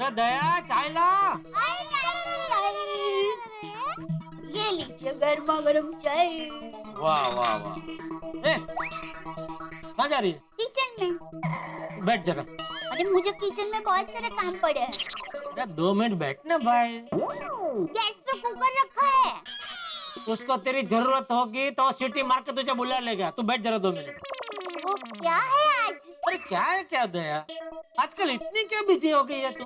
अरे दया चाय ला। ये लीजिए गर्मा गर्म चाय। वाह वाह वाह। कहाँ जा रही है? किचन में। बैठ जरा। अरे मुझे किचन में बहुत सारे काम पड़े हैं। अरे 2 मिनट बैठना भाई। गैस पर कुकर रखा है। उसको तेरी जरूरत होगी तो सीटी मार के तुझे बुला लेगा। तू बैठ जरा 2 मिनट। वो क्या है आज? अरे क्या है क्या दया, आजकल इतनी क्या बिजी हो गई है तू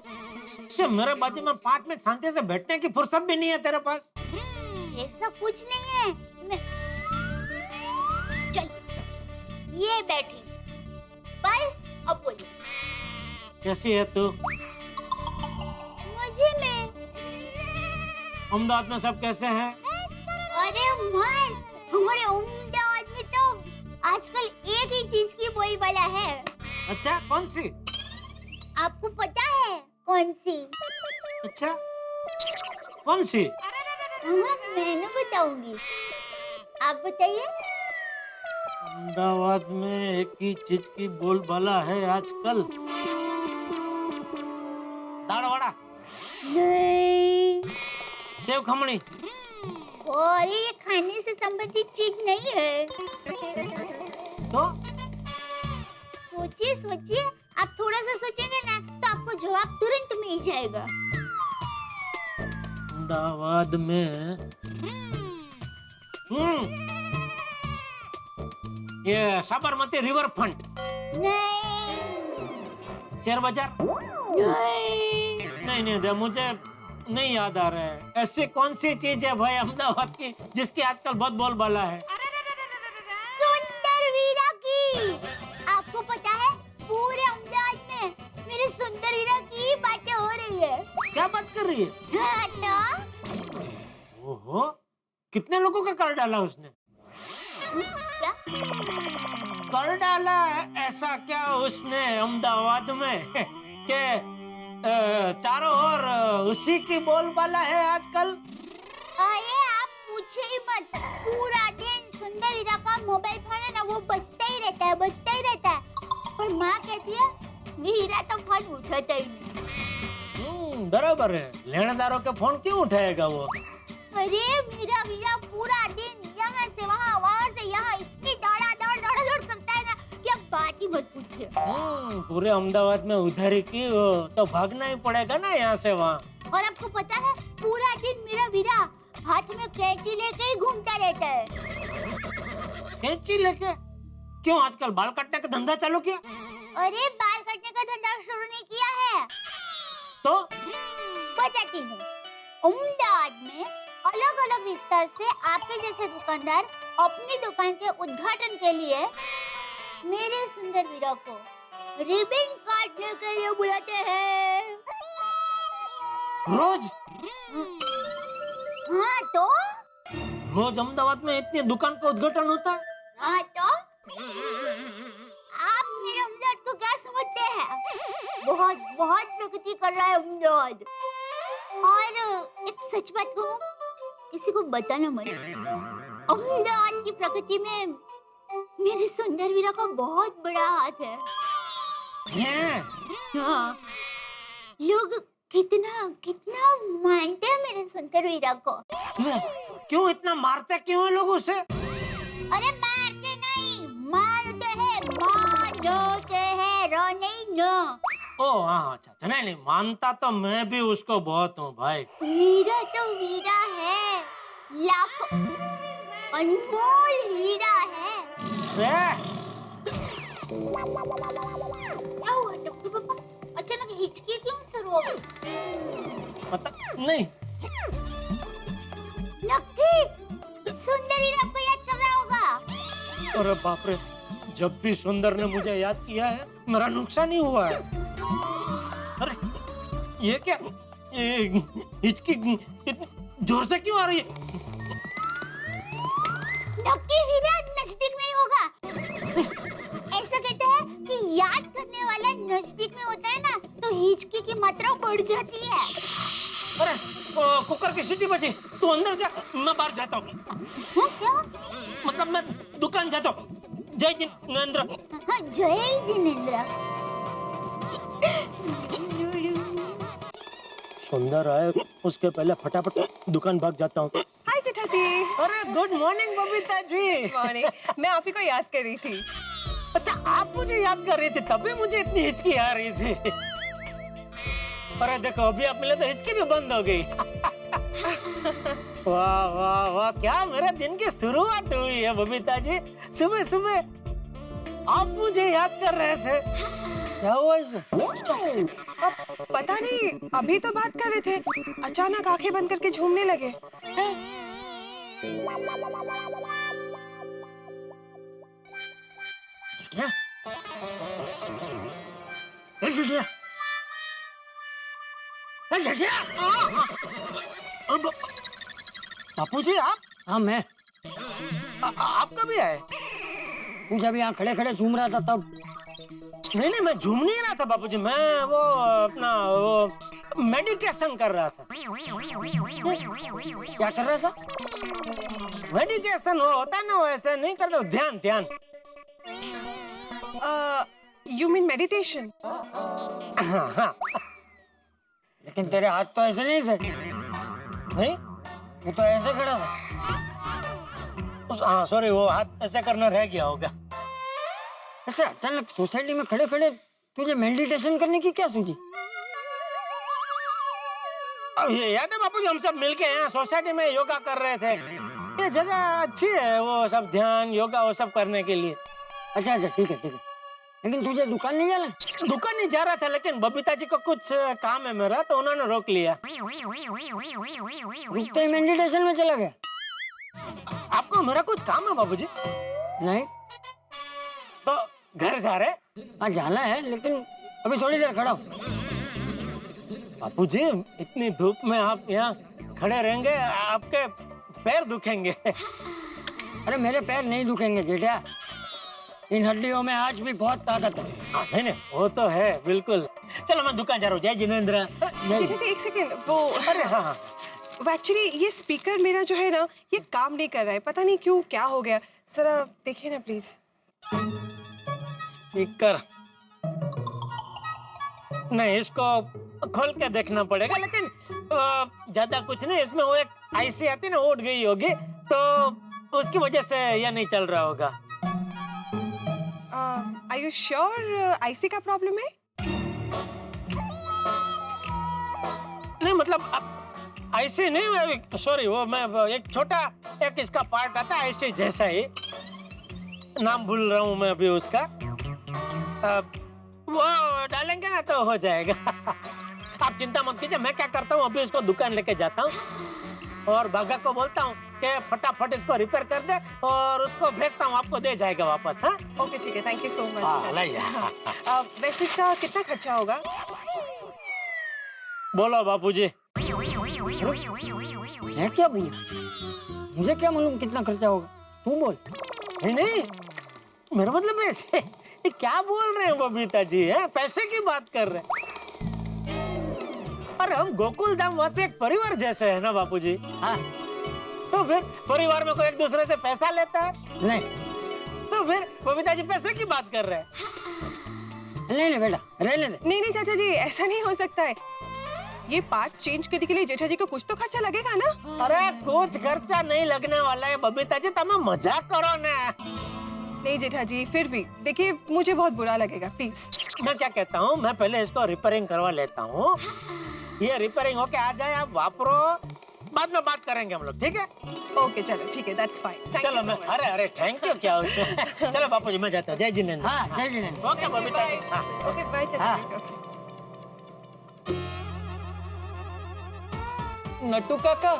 कि मेरे बाजू में 5 मिनट शांति से बैठने की फुर्सत भी नहीं है तेरे पास। ऐसा कुछ नहीं है। चल ये बैठी बस। अब बोलिए कैसी है तू? मजे में। अहमदाबाद में सब कैसे हैं? अरे मस्त। हमारे अहमदाबाद में तो आजकल एक ही चीज की बोलबाला है। अच्छा कौन सी? आपको पता है कौन सी? अच्छा कौन सी? मैंने बताऊंगी, आप बताइए। अहमदाबाद में एक ही चीज की बोलबाला है आजकल। दाल वड़ा, नहीं। सेव खमणी। और ये खाने से संबंधित चीज नहीं है। तो सोचिए सोचिए, आप थोड़ा सा सोचेंगे ना तो आपको जवाब तुरंत मिल जाएगा। अहमदाबाद में ये साबरमती रिवर फ्रंट, नहीं। शेयर बाजार। नहीं दे, मुझे नहीं याद आ रहा है। ऐसी कौन सी चीज है भाई अहमदाबाद की जिसकी आजकल बहुत बोलबाला है? सुंदर वीरा की। आपको पता है पूरे अहमदाबाद में मेरी सुंदर वीरा की बातें हो रही है। क्या बात कर रही है? हाँ, ओहो, कितने लोगों का कर डाला उसने? क्या? कर डाला ऐसा क्या उसने अहमदाबाद में के चारों ओर उसी की बोलबाला है आजकल। अरे आप पूछे ही मत। पूरा दिन सुंदर वीरा का मोबाइल फोन है ना, वो बजता ही रहता है। पर माँ कहती है वीरा तो फोन उठाता ही नहीं। बराबर है, लेनेदारों के फोन क्यों उठाएगा वो? अरे मेरा वीरा पूरा दिन यहाँ से वहाँ से यहाँ इतनी दौड़ करता है ना कि अब बात ही मत पूछिए। पूरे अहमदाबाद में उधारी की हो तो भागना ही पड़ेगा ना यहाँ से वहाँ। और आपको पता है पूरा दिन मेरा वीरा हाथ में कैंची लेके ही घूमता रहता है। कैंची लेके? क्यों आजकल बाल काटने का धंधा चालू किया? अरे बाल काटने का धंधा शुरू नहीं किया है। तो बताती हूँ। अहमदाबाद में अलग अलग विस्तार से आपके जैसे दुकानदार अपनी दुकान के उद्घाटन के लिए मेरे सुंदर वीरा को रिबन काटने के लिए बुलाते हैं। रोज? हाँ तो? रोज अहमदाबाद में इतनी दुकान का उद्घाटन होता है? हाँ तो? आप मेरे अहमदाबाद को क्या समझते हैं? बहुत प्रगति कर रहा है अहमदाबाद। और एक सच बात कहूँ, किसी को बताना मत। अहमदाबाद की प्रगति में मेरे सुंदर वीरा का बहुत बड़ा हाथ है। हाँ, लोग कितना मानते हैं मेरे सुंदर वीरा को। क्यों इतना मारते क्यों है लोग उसे? अरे मारते नहीं, मानते हैं, रो नहीं नो। ओ हाँ, अच्छा नहीं, मानता तो मैं भी उसको बहुत हूँ भाई। वीरा तो वीरा है, लाखों अनमोल हीरा है। क्या हुआ डॉक्टर पापा, अचानक हिचकी क्यों शुरू हो गई? पता नहीं। नक्की सुंदर हीरा आपको याद कर रहा होगा। अरे बाप रे, जब भी सुंदर ने मुझे याद किया है मेरा नुकसान ही हुआ है। अरे ये क्या, हिचकी इतनी जोर से क्यों आ रही है? नक्की हीरा नजदीक नहीं होगा। ऐसा कहते हैं कि याद करने वाला नजदीक में होता है ना तो हिचकी की मात्रा बढ़ जाती है। अरे कुकर की सीटी बजी, तू अंदर जा, मैं बाहर जाता हूँ। क्या? मतलब मैं दुकान जाता हूँ। जय जिनेंद्र। हाँ, जय जिनेंद्र। सुंदर आए उसके पहले फटाफट दुकान भाग जाता हूँ। हाय जेठा जी। अरे good morning Babita ji. Morning. मैं आप ही को याद कर रही थी। अच्छा आप मुझे याद कर रही थी, तभी मुझे इतनी हिचकी आ रही थी। अरे देखो अभी आप मिले तो हिचकी भी बंद हो गई। वाह वाह वाह, क्या मेरे दिन की शुरुआत हुई है बबीता जी। सुबह सुबह आप मुझे याद कर रहे थे, क्या हुआ इसे? चाचा जी, अब पता नहीं अभी तो बात कर रहे थे, अचानक आंखें बंद करके झूमने लगे। क्या? झटिया, झटिया। बापूजी आप? हाँ मैं। आप कभी आए? तू जब यहाँ खड़े खड़े झूम रहा था तब। नहीं मैं झूम नहीं रहा था बापूजी, मैं वो अपना वो मेडिटेशन कर रहा था। क्या कर रहा था? मेडिटेशन वो होता है ना, वैसे नहीं करता, ध्यान ध्यान। You mean meditation? हाँ। लेकिन तेरे हाथ तो ऐसे नहीं थे। नहीं वो तो ऐसे खड़ा था। हाँ सॉरी, वो हाथ ऐसे करना रह गया होगा। ऐसे अचानक सोसाइटी में खड़े खड़े तुझे मेडिटेशन करने की क्या सूझी? अब ये याद है बापूजी, हम सब मिलके यहाँ सोसाइटी में योगा कर रहे थे। ये जगह अच्छी है, वो सब ध्यान योगा वो सब करने के लिए। अच्छा अच्छा ठीक है ठीक है, लेकिन तुझे दुकान नहीं जाना? दुकान नहीं जा रहा था, लेकिन बबीता जी को कुछ काम है मेरा, तो उन्होंने रोक लिया। रुकते ही मेडिटेशन में चला गया? आपको मेरा कुछ काम है बाबूजी? नहीं। तो घर जा रहे? हाँ जाना है, लेकिन अभी थोड़ी देर खड़ा हो। बापूजी इतनी धूप में आप यहाँ खड़े रहेंगे, आपके पैर दुखेंगे। अरे मेरे पैर नहीं दुखेंगे जेठा, इन हड्डियों में आज भी बहुत ताकत है। नहीं नहीं वो तो है बिल्कुल। चलो मैं दुकान जा रहा हूँ। जय जिनेंद्र। जेठा जी एक सेकेंड, वो अरे हाँ एक्चुअली ये स्पीकर मेरा जो है ना, ये काम नहीं कर रहा है, पता नहीं क्यों, क्या हो गया, जरा देखिए ना प्लीज। स्पीकर नहीं, इसको खोल के देखना पड़ेगा, लेकिन ज्यादा कुछ नहीं, इसमें वो एक आईसी आती ना, उठ गई होगी, तो उसकी वजह से यह नहीं चल रहा होगा। आर यू श्योर आईसी का प्रॉब्लम है? नहीं मतलब आईसी नहीं, सॉरी, वो मैं एक छोटा एक इसका पार्ट आता है आईसी जैसा ही, नाम भूल रहा हूँ मैं अभी उसका। वो डालेंगे ना तो हो जाएगा। आप चिंता मत कीजिए, मैं क्या करता हूँ, अभी इसको दुकान लेके जाता हूँ और भागा को बोलता हूँ कि फटाफट इसको रिपेयर कर दे, और उसको भेजता हूँ, आपको दे जाएगा वापस। हाँ ओके ठीक है, थैंक यू सो मच। वैसे इसका कितना खर्चा होगा? बोलो बापूजी। मैं क्या बोलूं? मुझे क्या मालूम कितना खर्चा होगा, तू बोल। नहीं मेरा मतलब है, ये क्या बोल रहे हैं बबीता जी, है पैसे की बात कर रहे हैं। अरे हम गोकुल धाम वासी एक परिवार जैसे है ना बापूजी। हाँ तो फिर परिवार में कोई एक दूसरे से पैसा लेता है? नहीं तो फिर बबीता जी पैसे की बात कर रहे हैं। नहीं बेटा रहने दे। नहीं चाचा जी, ऐसा नहीं हो सकता है, ये पार्ट चेंज करने के लिए जेठा जी को कुछ तो खर्चा लगेगा ना? अरे कुछ खर्चा नहीं लगने वाला है बबीता जी, तुम मजाक करो ना। नहीं जेठा जी, फिर भी देखिए मुझे बहुत बुरा लगेगा, प्लीज। मैं क्या कहता हूँ, मैं पहले इसको रिपेयरिंग करवा लेता हूँ, ये रिपेयरिंग होके आ जाए, आप वापरो, बाद में बात करेंगे हम लोग, ठीक है? ओके चलो ठीक है, दैट्स फाइन। चलो मैं, अरे अरे थैंक यू, क्या उसमें। चलो बापूजी मैं जाता हूँ। जय जिनेंद्र। हाँ जय जिनेंद्र। ओके बबीता जी। हाँ। ओके बाय चाचा हाँ। जी। नट्टू काका,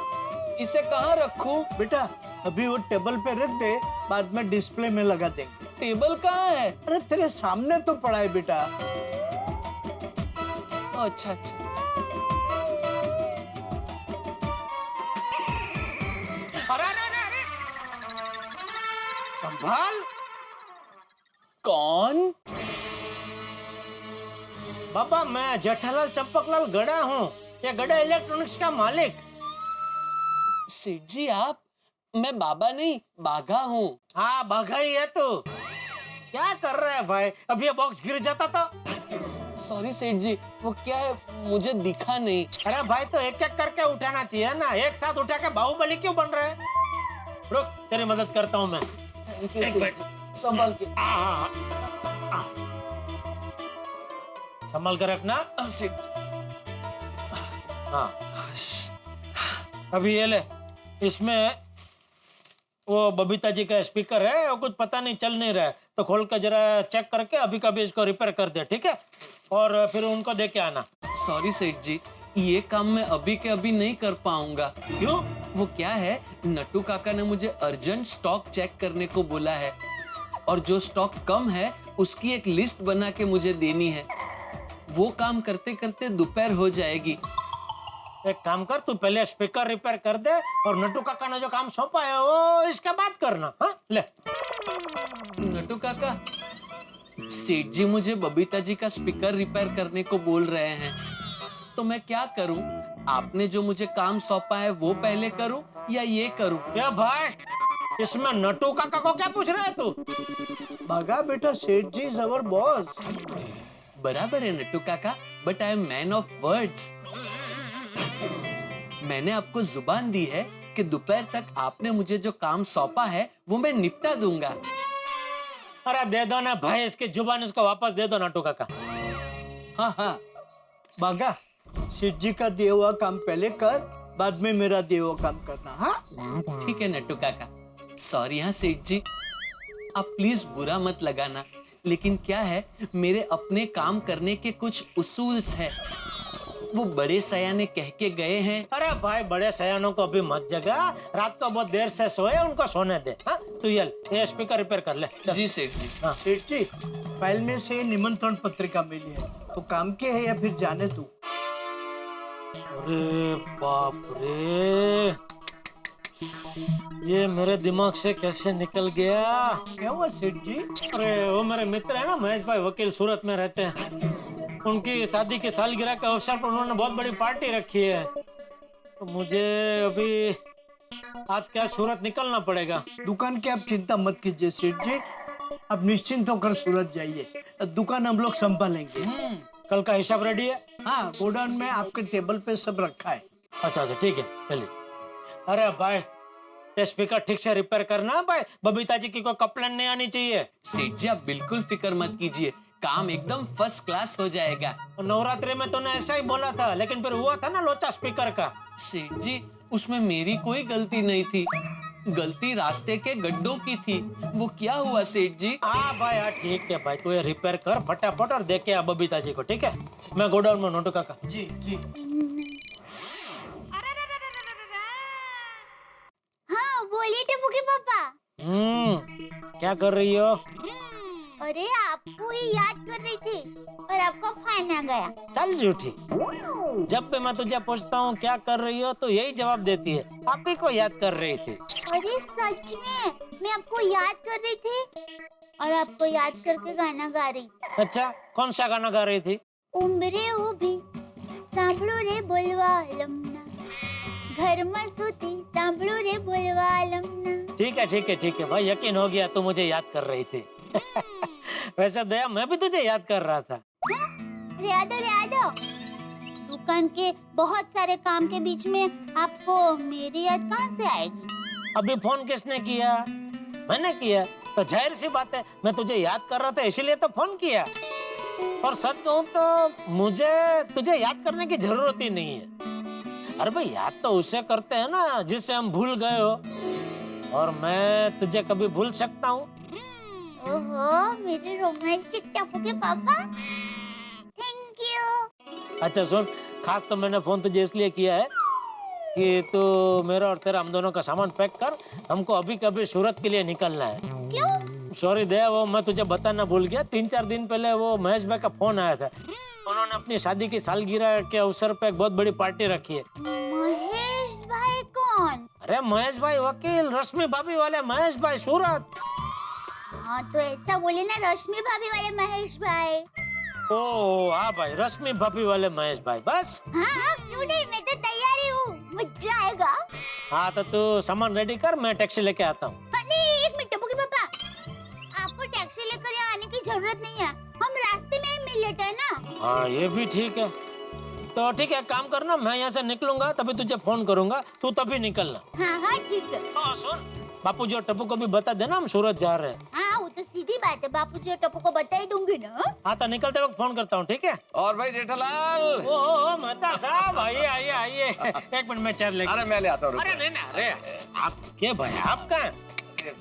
इसे कहाँ रखूं? बेटा अभी वो टेबल पे रख दे, बाद में डिस्प्ले में लगा देंगे। टेबल कहाँ है? अरे तेरे सामने तो पड़ा है बेटा। अच्छा अच्छा। अरे अरे अरे अरे, संभाल। कौन? बाबा मैं जेठालाल चंपकलाल गड़ा हूँ, ये गड़ा इलेक्ट्रॉनिक्स का मालिक। सेठ जी आप? मैं बाबा नहीं बाघा हूँ। हाँ बाघा ही है तू। क्या कर रहा है भाई, अब ये बॉक्स गिर जाता तो? सॉरी सेठ जी, वो क्या है मुझे दिखा नहीं। अरे भाई तो एक एक करके उठाना चाहिए ना, एक साथ उठा के बाहुबली क्यों बन रहे हैं? रुक, तेरी मदद करता हूँ मैं। थैंक यू सेठ जी, संभाल के। संभाल कर रखना। सेठ जी, हाँ, अभी ये ले, इसमें वो बबीता जी का स्पीकर है, वो कुछ पता नहीं चल नहीं रहा है, तो खोल कर जरा चेक करके अभी कभी इसको रिपेयर कर दे, ठीक है? और फिर उनको दे के आना। सॉरी सेठ जी, ये काम मैं अभी के अभी नहीं कर पाऊंगा। क्यों? वो क्या है, नट्टू काका ने मुझे अर्जेंट स्टॉक चेक करने को बोला है, और जो स्टॉक कम है उसकी एक लिस्ट बना के मुझे देनी है। वो काम करते करते दोपहर हो जाएगी। एक काम कर, तू पहले स्पीकर रिपेयर कर दे और नट्टू काका ने जो काम सौंपा है वो इसके बाद करना। हाँ, ले। नट्टू काका, सेठ जी मुझे बबीता जी का स्पीकर रिपेयर करने को बोल रहे हैं, तो मैं क्या करूं? आपने जो मुझे काम सौंपा है वो पहले करूं या ये करूं? या भाई, इसमें नट्टू काका को क्या पूछ रहा है तू? बागा बेटा, सेठ जी इज अवर बॉस। बराबर है नट्टू काका, but I am man of words. मैंने आपको जुबान दी है कि दोपहर तक आपने मुझे जो काम सौंपा है वो मैं निपटा दूंगा। अरे दे दो ना भाई, इसकी जुबान इसको वापस दे दो नट्टू काका। हाँ हाँ बागा, सेठ जी का दिया हुआ काम पहले कर, बाद में मेरा दिया हुआ काम करना। हाँ ठीक है नट्टू काका। सॉरी हाँ सेठ जी, आप प्लीज बुरा मत लगाना, लेकिन क्या है, मेरे अपने काम करने के कुछ उसूल्स हैं। वो बड़े सयाने कह के गए हैं। अरे भाई, बड़े सयानों को अभी मत जगा, रात को बहुत देर से सोए, उनको सोने दे। हाँ, तू ये स्पीकर रिपेयर कर ले। चल। जी सेठ जी। हाँ। सेठ जी, फाइल में से निमंत्रण पत्रिका मिली है, तो काम के है या फिर जाने तू? अरे बाप रे, ये मेरे दिमाग से कैसे निकल गया? क्या हुआ सेठ जी? अरे वो मेरे मित्र है ना महेश भाई, वकील, सूरत में रहते हैं। उनकी शादी की सालगिरह के अवसर पर उन्होंने बहुत बड़ी पार्टी रखी है, तो मुझे अभी आज क्या सूरत निकलना पड़ेगा। दुकान की आप चिंता मत कीजिए सेठ जी, आप निश्चिंत होकर सूरत जाइए, दुकान हम लोग संभालेंगे। कल का हिसाब रेडी है? हाँ, गोडाउन में आपके टेबल पे सब रखा है। अच्छा, ठीक है, चलिए। अरे भाई, ये स्पीकर ठीक से रिपेयर करना भाई, बबीता जी की कोई कंप्लेंट नहीं आनी चाहिए। सेठ जी आप बिल्कुल फिक्र मत कीजिए, काम एकदम फर्स्ट क्लास हो जाएगा। नवरात्रि में तूने ऐसा ही बोला था, लेकिन फिर हुआ था ना लोचा स्पीकर का। सेठ जी, उसमें मेरी कोई गलती नहीं थी, गलती रास्ते के गड्ढों की थी। वो क्या हुआ सेठ जी? हाँ भाई, हाँ ठीक है भाई, तू ये रिपेयर कर फटाफट और दे के आ बबीता जी को, ठीक है? मैं गोडाउन में नोटू काका। जी जी। हाँ बोलिए टिप्पू के पापा। क्या कर रही हो? अरे आपको ही याद कर रही थी और आपका फोन आ गया। चल झूठी, जब भी मैं तुझे पूछता हूँ क्या कर रही हो तो यही जवाब देती है, आप ही को याद कर रही थी। अरे सच में, मैं आपको याद कर रही थी और आपको याद करके गाना गा रही थी। अच्छा, कौन सा गाना गा रही थी? उम्रे उभी सांभळू रे बोलवा लमना, घर में सूती सांभळू रे बोलवा लमना। ठीक है भाई, यकीन हो गया तू मुझे याद कर रही थी। वैसे दया, मैं भी तुझे याद कर रहा था। यादो दुकान के बहुत सारे काम के बीच में आपको मेरी याद कहाँ से आएगी? अभी फोन किसने किया? मैंने किया, तो जाहिर सी बात है मैं तुझे याद कर रहा था, इसीलिए तो फोन किया। और सच कहूँ तो मुझे तुझे याद करने की जरूरत ही नहीं है। अरे भाई, याद तो उसे करते हैं ना जिसे हम भूल गए हो, और मैं तुझे कभी भूल सकता हूँ? ओहो, मेरे रोमांटिक टप्पू के पापा, थैंक यू। अच्छा सुन, खास तो मैंने फोन तुझे इसलिए किया है कि तू मेरा और तेरा, हम दोनों का सामान पैक कर, हमको अभी कभी सूरत के लिए निकलना है। क्यों? सॉरी दया, वो मैं तुझे बताना भूल गया। 3-4 दिन पहले वो महेश भाई का फोन आया था, उन्होंने अपनी शादी की सालगिरह के अवसर पे एक बहुत बड़ी पार्टी रखी है। महेश भाई कौन? अरे महेश भाई वकील, रश्मि भाभी वाले महेश भाई, सूरत। हाँ तो ऐसा बोले ना, रश्मि भाभी वाले महेश भाई। ओ हाँ भाई, रश्मि भाभी वाले महेश भाई, बस। हाँ क्यों नहीं, मैं तो तैयार ही हूँ, मजा आएगा। हाँ तो तू सामान रेडी कर, मैं टैक्सी लेके आता हूँ। नहीं, एक मिनट टप्पू के पापा, आपको टैक्सी लेकर यहाँ आने की जरूरत नहीं है, हम रास्ते में ही मिल लेते हैं ना। हाँ ये भी ठीक है। तो ठीक है, काम करना, मैं यहाँ से निकलूंगा तभी तुझे फोन करूंगा, तू तभी निकलना। हाँ हाँ ठीक है। हाँ सुन, बापूजी और टप्पू को भी बता देना हम सूरत जा रहे हैं। हाँ वो तो सीधी बात है, बापूजी और टप्पू को बता ही दूंगी ना। हाँ तो निकलते वक्त फोन करता हूँ, ठीक है? और भाई जेठालाल, ओ मेहता साहब, आइए आइए आइए। एक मिनट में चेयर लेके। अरे मैं ले आता हूँ। अरे नहीं नहीं, अरे आप क्या भाई, आप कहाँ हैं?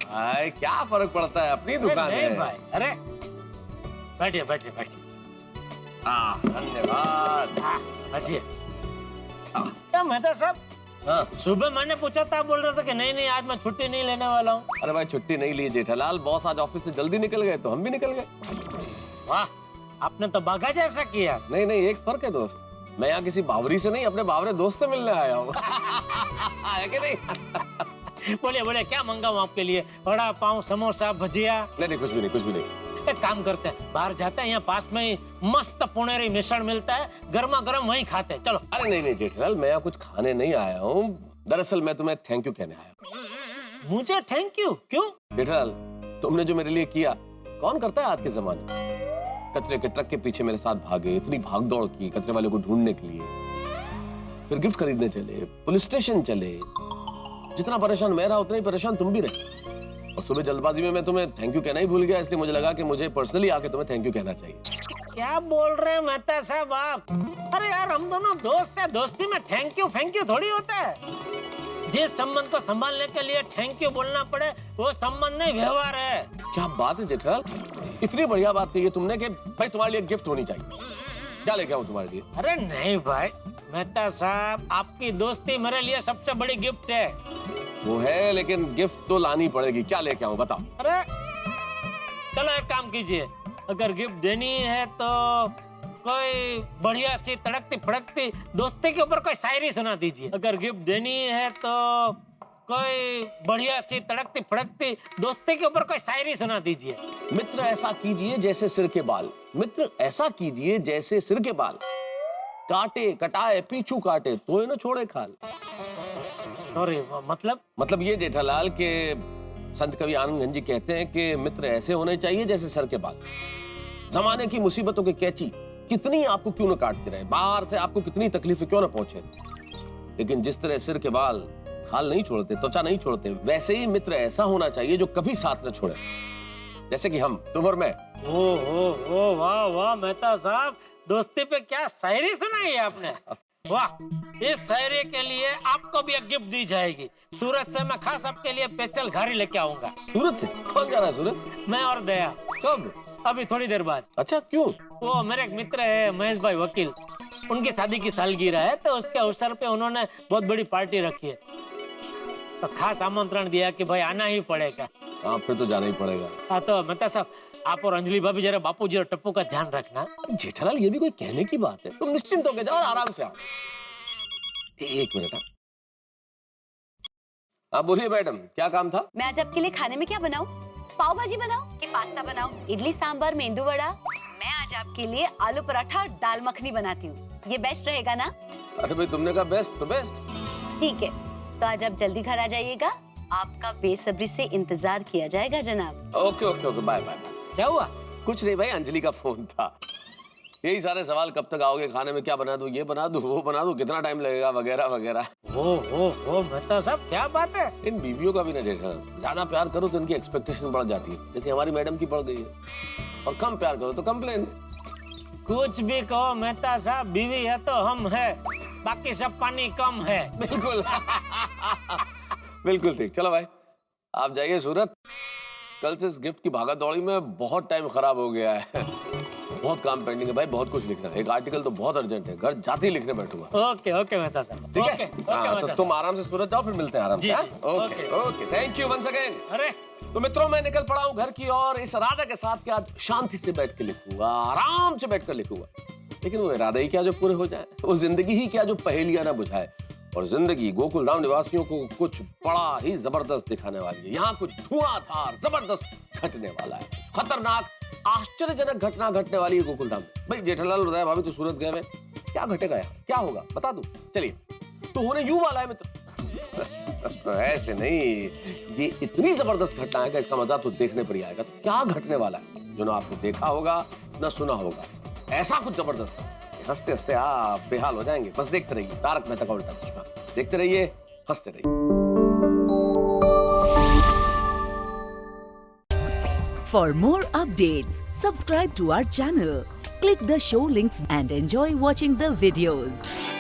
भाई क्या फर्क पड़ता है, अपनी दुकान नहीं है। भाई, अरे बैठिए बैठिए बैठिए। हाँ धन्यवाद। हाँ बैठिए। क्या मेहता साहब, हाँ सुबह मैंने पूछा था, आप बोल रहे थे कि नहीं नहीं आज मैं छुट्टी नहीं लेने वाला हूँ। अरे भाई छुट्टी नहीं ली जेठालाल, बॉस आज ऑफिस से जल्दी निकल गए तो हम भी निकल गए। वाह, आपने तो बाघा जैसा किया। नहीं नहीं, एक फर्क है दोस्त, मैं यहाँ किसी बावरी से नहीं अपने बावरे दोस्त से मिलने आया हूँ। है कि नहीं? बोलिए बोलिए, क्या मंगाऊं आपके लिए? वड़ा पाव, समोसा, भजिया? नहीं नहीं, कुछ भी नहीं, कुछ भी नहीं। एक काम करते हैं, बाहर जाते हैं, यहाँ पास में ही मस्त पुणेरी मिश्रण मिलता है, गर्मा गर्म वहीं खाते हैं, चलो। अरे नहीं नहीं जेठालाल, मैं यहाँ कुछ खाने नहीं आया हूँ, दरअसल मैं तुम्हें थैंक यू कहने आया हूँ। मुझे थैंक यू क्यों? जेठालाल, तुमने जो मेरे लिए किया कौन करता है आज के जमाने में? कचरे के ट्रक के पीछे मेरे साथ भागे, इतनी भाग दौड़ की कचरे वाले को ढूंढने के लिए, फिर गिफ्ट खरीदने चले, पुलिस स्टेशन चले। जितना परेशान मैं रहा उतना ही परेशान तुम भी रहे। और सुबह जल्दबाजी में मैं तुम्हें थैंक यू कहना ही भूल गया, इसलिए मुझे लगा कि मुझे पर्सनली आके तुम्हें थैंक यू कहना चाहिए। क्या बोल रहे हैं मेहता साहब आप? अरे यार हम दोनों दोस्त हैं, दोस्ती में थैंक यू थोड़ी होता है। जिस संबंध को संभालने के लिए थैंक यू बोलना पड़े वो संबंध नहीं, व्यवहार है। क्या बात है जेठालाल, इतनी बढ़िया बात कही है तुमने कि भाई तुम्हारे लिए गिफ्ट होनी चाहिए। क्या लेके आऊं तुम्हारे लिए? अरे नहीं भाई मेहता साहब, आपकी दोस्ती मेरे लिए सबसे बड़ी गिफ्ट है। वो है, लेकिन गिफ्ट तो लानी पड़ेगी। क्या लेके आऊं बताओ? अरे चलो एक काम कीजिए, अगर गिफ्ट देनी है तो कोई बढ़िया सी तड़कती फड़कती दोस्ती के ऊपर कोई शायरी सुना दीजिए। अगर गिफ्ट देनी है तो कोई बढ़िया सी तड़कती फड़कती दोस्ती के ऊपर कोई शायरी सुना दीजिए। मित्र ऐसा कीजिए जैसे सिर के बाल, मित्र ऐसा कीजिए जैसे सिर के बाल, काटे कटाए पीछू काटे तो न छोड़े खाल। सॉरी, मतलब ये जेठालाल के संत कवि आनंद जी कहते हैं कि मित्र ऐसे होने चाहिए जैसे सर के बाल। जमाने की मुसीबतों के कैची कितनी आपको क्यों न काटते रहे, बाहर से आपको कितनी तकलीफें क्यों न पहुंचे, लेकिन जिस तरह सिर के बाल खाल नहीं छोड़ते, त्वचा नहीं छोड़ते, वैसे ही मित्र ऐसा होना चाहिए जो कभी साथ न छोड़े, जैसे कि हम, तुम और मैं। ओ वाह वाह मेहता साहब, दोस्ती पे क्या शायरी सुनाई है आपने। वाह, इस शायरी के लिए आपको भी एक गिफ्ट दी जाएगी। सूरत से मैं खास आपके लिए स्पेशल घड़ी लेके आऊंगा। सूरत से? कौन जा रहा है सूरत? मैं और दया। कब? अभी थोड़ी देर बाद। अच्छा, क्यों? वो मेरे एक मित्र है महेश भाई वकील, उनकी शादी की सालगिरह है, तो उसके अवसर पे उन्होंने बहुत बड़ी पार्टी रखी है, तो खास आमंत्रण दिया कि भाई आना ही पड़ेगा। हाँ फिर तो जाना ही पड़ेगा। हाँ तो मेहता साहब, आप और अंजलि भाभी जरा बापूजी और टप्पू का ध्यान रखना। जेठालाल ये भी कोई कहने की बात है, तुम निश्चिंत होकर जाओ और आराम से आओ। एक मिनट। हाँ बोलिए मैडम, क्या काम था? मैं आज आपके लिए खाने में क्या बनाऊं? पाव भाजी बनाऊं कि पास्ता बनाऊं? इडली सांभर मेंदू वड़ा? मैं आज आपके लिए आलू पराठा और दाल मखनी बनाती हूँ, ये बेस्ट रहेगा ना? अरे भाई तुमने कहा बेस्ट तो बेस्ट। ठीक है, तो आज आप जल्दी घर आ जाइएगा, आपका बेसब्री से इंतजार किया जाएगा जनाब। Okay okay okay, bye bye. क्या हुआ? कुछ नहीं भाई, अंजलि का फोन था, यही सारे सवाल, कब तक आओगे, खाने में क्या बना दूं, ये बना दूं, वो बना दूं, कितना टाइम लगेगा, वगैरह वगैरह। ओ मेहता साहब, क्या बात है। इन बीवियों का भी ना जेठालाल, ज्यादा प्यार करो तो इनकी एक्सपेक्टेशन बढ़ जाती है, जैसे हमारी मैडम की बढ़ गई है, और कम प्यार करो तो कंप्लेन। कुछ भी कहो मेहता साहब, बीवी है तो हम है, बाकी सब पानी कम है। बिल्कुल बिल्कुल ठीक। चलो भाई आप जाइए सूरत, कल से इस गिफ्ट की भागा दौड़ी में बहुत टाइम खराब हो गया है। बहुत काम पेंडिंग है भाई, बहुत कुछ लिखना है, एक आर्टिकल तो बहुत अर्जेंट है, घर जाते ही लिखने बैठूंगा। ओके ओके मेहता साहब, ठीक है? ओके हाँ, तो मेहता तुम आराम से सूरत जाओ, फिर मिलते हैं आराम से। जी, हाँ? जी, okay okay. Okay, thank you once again. अरे तो मित्रों, मैं निकल पड़ा हूँ घर की ओर, इस इरादे के साथ कि आज शांति से बैठ के लिखूंगा, आराम से बैठ कर लिखूंगा, लेकिन वो इरादे ही क्या जो पूरे हो जाए, वो जिंदगी ही क्या जो पहेलियां ना बुझाए। और जिंदगी गोकुल धाम निवासियों को कुछ बड़ा ही जबरदस्त दिखाने वाली है। यहाँ कुछ धुआंधार जबरदस्त घटने वाला है, खतरनाक आश्चर्यजनक घटना घटने वाली है गोकुल धाम में। भाई जेठालाल बताया, भाभी तो सूरत गए हैं, क्या घटेगा यहाँ, क्या होगा बता दूं? चलिए, तो होने यूं वाला है मित्र। ऐसे नहीं, ये इतनी जबरदस्त घटना है कि इसका मजा तो देखने पर ही आएगा। तो क्या घटने वाला है जो ना आपने देखा होगा ना सुना होगा, ऐसा कुछ जबरदस्त हंसते हंसते आप बेहाल हो जाएंगे। बस देखते रहिए तारक मेहता का उल्टा चश्मा, देखते रहिए, हंसते रहिए। For more updates, subscribe to our channel, click the show links and enjoy watching the videos.